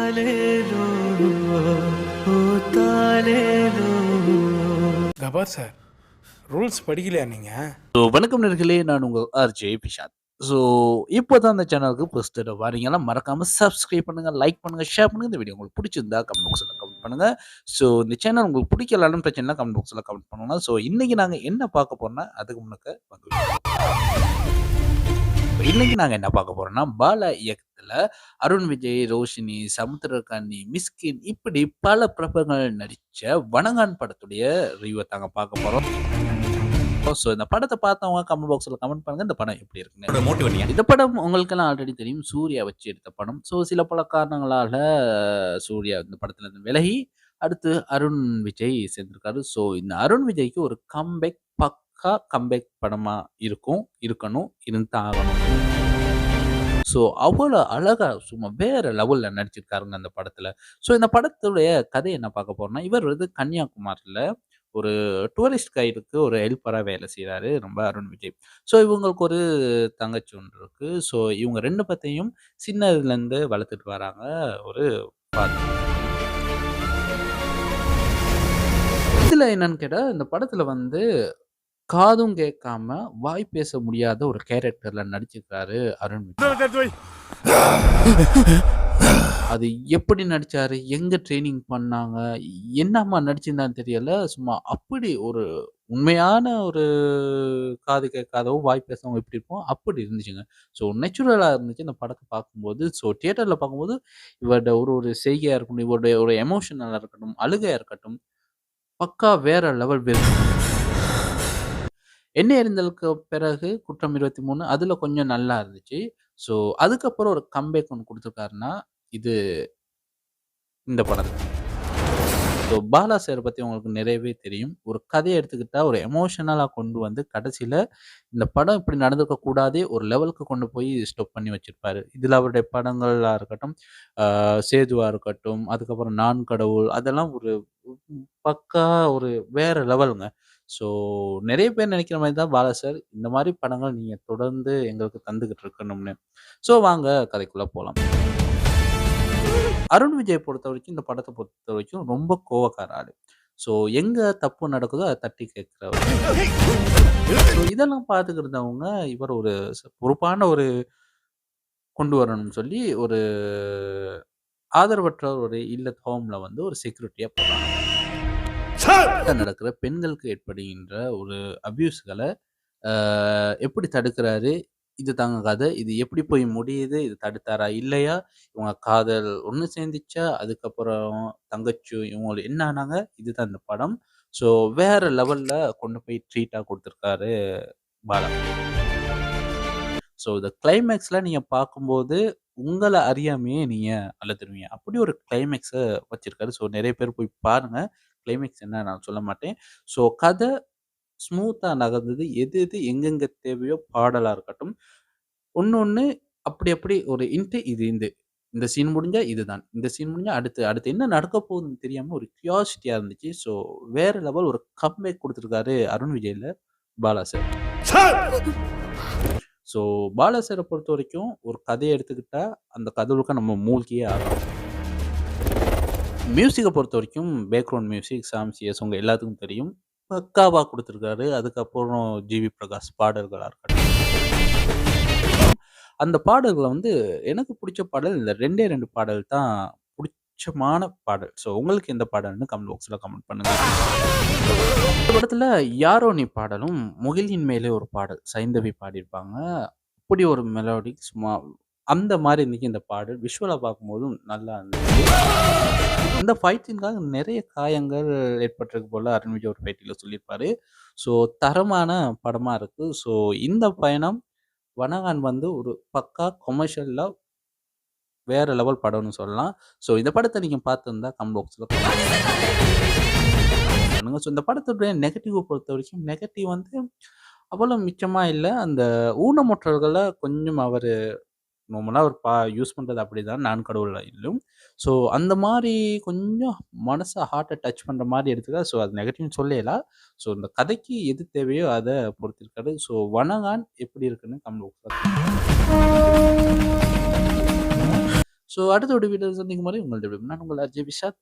தாலேலோ ஓ தாலேலோ. கபார் sir, rules படிக்கலையா நீங்கள்? ஸோ வணக்கம் நேர்களே, நான் உங்கள் ஆர்ஜே பிஷாத். ஸோ இப்போ தான் அந்த சேனலுக்கு ஃபர்ஸ்ட் தடவை வாரீங்கன்னா மறக்காமல் சப்ஸ்கிரைப் பண்ணுங்கள், லைக் பண்ணுங்கள், ஷேர் பண்ணுங்கள். இந்த வீடியோ உங்களுக்கு பிடிச்சிருந்தா கமெண்ட் பாக்ஸில் கமெண்ட் பண்ணுங்கள். ஸோ இந்த சேனல் உங்களுக்கு பிடிக்கலான்னு பிரச்சனை கமெண்ட் பாக்ஸில் கமெண்ட் பண்ணுங்கள். ஸோ இன்றைக்கி நாங்கள் என்ன பார்க்க போகிறோம்னா அதுக்கு முன்னக்க இன்னைக்கு நாங்கள் என்ன பார்க்க போகிறோம்னா பாலா இயக்கத்தில் அருண் விஜய், ரோஷினி, சமுத்திரகாணி, மிஸ்கின் இப்படி பல பிரபலங்கள் நடித்த வணங்கான் படத்துடைய ரிவ்யூ தாங்க பார்க்க போகிறோம். ஸோ இந்த படத்தை பார்த்தவங்க கமெண்ட் பாக்ஸில் கமெண்ட் பண்ணுங்க இந்த படம் எப்படி இருக்குன்னு. இந்த படம் உங்களுக்கெல்லாம் ஆல்ரெடி தெரியும், சூர்யா வச்சு எடுத்த படம். ஸோ சில பல காரணங்களால சூர்யா இந்த படத்துல இருந்து விலகி அடுத்து அருண் விஜய் சேர்ந்திருக்காரு. ஸோ இந்த அருண் விஜய்க்கு ஒரு கம்பேக், பக்கா கம்பேக் படமா இருக்கணும், இருந்தா ஆகணும். ஸோ அவ்வளோ அழகா சும்மா வேற லெவலில் நடிச்சிருக்காருங்க அந்த படத்துல. ஸோ இந்த படத்துடைய கதை என்ன பார்க்க போறோம்னா, இவர் வந்து கன்னியாகுமரியில் ஒரு டூரிஸ்ட் கைடுக்கு ஒரு ஹெல்ப்பராக வேலை செய்கிறாரு நம்ம அருண் விஜய். ஸோ இவங்களுக்கு ஒரு தங்கச்சி ஒன்று இருக்கு. ஸோ இவங்க ரெண்டு பேத்தையும் சின்னதுலேருந்து வளர்த்துட்டு வராங்க ஒரு பாட்டி. இதில் என்னன்னு கேட்டால், இந்த படத்தில் வந்து காதும் கேட்காம வாய் பேச முடியாத ஒரு கேரக்டர்ல நடிச்சிருக்காரு அருண் விஜய். அது எப்படி நடிச்சாரு, எங்க ட்ரைனிங் பண்ணாங்க, என்னம்மா நடிச்சிருந்தான்னு தெரியல. சும்மா அப்படி ஒரு உண்மையான ஒரு காது கேட்காதவோ வாய் பேசவங்க எப்படி இருப்போம் அப்படி இருந்துச்சுங்க. ஸோ நேச்சுரலாக இருந்துச்சு இந்த படத்தை பார்க்கும்போது. ஸோ தியேட்டரில் பார்க்கும்போது இவரோட ஒரு ஒரு செய்கையாக இருக்கட்டும், இவருடைய ஒரு எமோஷனலாக இருக்கட்டும், அழுகையாக இருக்கட்டும், பக்கா வேற லெவல் வேறு. என்ன எறிந்தலுக்கு பிறகு குற்றம் 23 அதுல கொஞ்சம் நல்லா இருந்துச்சு. ஸோ அதுக்கப்புறம் ஒரு கம்பேக் ஒன்று கொடுத்துருக்காருன்னா இது இந்த படம். ஸோ பாலா சார் பற்றி உங்களுக்கு நிறையவே தெரியும். ஒரு கதையை எடுத்துக்கிட்டா ஒரு எமோஷனலாக கொண்டு வந்து கடைசியில் இந்த படம் இப்படி நடந்துக்க கூடாதே ஒரு லெவலுக்கு கொண்டு போய் ஸ்டாப் பண்ணி வச்சிருப்பாரு. இதில் அவருடைய படங்களாக இருக்கட்டும், சேதுவாக இருக்கட்டும், அதுக்கப்புறம் நான் கடவுள், அதெல்லாம் ஒரு பக்கா ஒரு வேற லெவலுங்க. ஸோ நிறைய பேர் நினைக்கிற மாதிரி தான் பாலா சார் இந்த மாதிரி படங்கள் நீங்கள் தொடர்ந்து எங்களுக்கு தந்துக்கிட்டு இருக்கணும்னு. ஸோ வாங்க கதைக்குள்ளே போகலாம். அருண் விஜய் பொறுத்த வரைக்கும் இந்த படத்தை பொறுத்த வரைக்கும் ரொம்ப கோவக்கார ஆளு. ஸோ எங்க தப்பு நடக்குதோ அதை தட்டி கேட்கிறவர். ஸோ இதெல்லாம் பார்த்துக்கிட்டு இருந்தவங்க இவர் ஒரு பொறுப்பான ஒரு கொண்டு வரணும்னு சொல்லி ஒரு ஆதரவற்ற ஒரு இல்லத் ஹோம்ல வந்து ஒரு செக்யூரிட்டியா போறாங்க. நடக்கிற பெண்களுக்கு ஏற்படுகின்ற ஒரு அபியூஸ்களை எப்படி தடுக்கிறாரு, இது தாங்க கதை. இது எப்படி போய் முடியுது, இது தடுத்தாரா இல்லையா, இவங்க காதல் ஒன்று சேர்ந்துச்சா, அதுக்கப்புறம் தங்கச்சி இவங்க என்ன ஆனாங்க, இதுதான் இந்த படம். ஸோ வேற லெவல்ல கொண்டு போய் ட்ரீட்டாக கொடுத்துருக்காரு பாலா. ஸோ இந்த கிளைமேக்ஸில் நீங்கள் பார்க்கும்போது உங்களை அறியாமையே நீங்கள் அழுதுருவீங்க. அப்படி ஒரு கிளைமேக்ஸை வச்சிருக்காரு. ஸோ நிறைய பேர் போய் பாருங்கள். கிளைமேக்ஸ் என்ன நான் சொல்ல மாட்டேன். ஸோ கதை ஸ்மூத்தாக நகர்ந்தது. எது எது எங்கெங்கே தேவையோ பாடலாக இருக்கட்டும், ஒன்று அப்படி அப்படி ஒரு இது இந்த சீன் முடிஞ்சா இதுதான், இந்த சீன் முடிஞ்சா அடுத்து அடுத்து என்ன நடக்க போகுதுன்னு தெரியாமல் ஒரு கியூரியாசிட்டியாக இருந்துச்சு. ஸோ வேற லெவல் ஒரு கம்பேக் கொடுத்துருக்காரு அருண் விஜயில் பாலா சார். ஸோ பாலா சாரை பொறுத்த வரைக்கும் ஒரு கதையை எடுத்துக்கிட்டா அந்த கதைகளுக்கு நம்ம மூழ்கியே ஆகணும். மியூசிக்கை பொறுத்த வரைக்கும் பேக்ரவுண்ட் மியூசிக், சாம் சிஎஸ் உங்கள் எல்லாத்துக்கும் தெரியும், பக்காவாக கொடுத்துருக்காரு. அதுக்கப்புறம் ஜிவி பிரகாஷ் பாடல்களாக இருக்கட்டும், அந்த பாடல்களை வந்து எனக்கு பிடிச்ச பாடல் இந்த 2 பாடல் தான் பிடிச்சமான பாடல். ஸோ உங்களுக்கு எந்த பாடல்னு கமெண்ட் பாக்ஸில் கமெண்ட் பண்ணுங்க. இந்த படத்தில் யாரோ நீ பாடலும், முகிலின் மேலே ஒரு பாடல் சைந்தவி பாடியிருப்பாங்க. அப்படி ஒரு மெலோடி சும்மா அந்த மாதிரி இருந்துச்சு இந்த பாடல். விஷுவலாக பார்க்கும்போதும் நல்லா இருந்துச்சு. இந்த ஃபைட்டிங்காக நிறைய காயங்கள் ஏற்பட்டிருக்கு போல் அருண் விஜய் ஒரு ஃபைட்டில் சொல்லியிருப்பாரு. ஸோ தரமான படமாக இருக்குது. ஸோ இந்த பயணம் வனகான் வந்து ஒரு பக்கா கொமர்ஷியலாக வேற லெவல் படம்னு சொல்லலாம். ஸோ இந்த படத்தை நீங்கள் பார்த்துருந்தா கமெண்ட் பாக்ஸில் பண்ணுங்க. ஸோ இந்த படத்துடைய நெகட்டிவ் பொறுத்த வரைக்கும் நெகட்டிவ் வந்து அவ்வளோ மிச்சமாக இல்லை. அந்த ஊனமுற்றவர்களை கொஞ்சம் அவர் நார்மலாக ஒரு யூஸ் பண்ணுறது அப்படி தான் நான் கடவுளிலும். ஸோ அந்த மாதிரி கொஞ்சம் மனசை ஹார்ட்டை டச் பண்ணுற மாதிரி எடுத்துக்கா. ஸோ அது நெகட்டிவ்னு சொல்லலாம். ஸோ இந்த கதைக்கு எது தேவையோ அதை பொறுத்திருக்காரு. ஸோ வனகான் எப்படி இருக்குன்னு கமெண்ட் பாக்ஸில். ஸோ அடுத்த ஒரு வீடியோ சந்திக்கும் வரை உங்கள்ட்ட நான் உங்கள் அஜய் விஷாத்.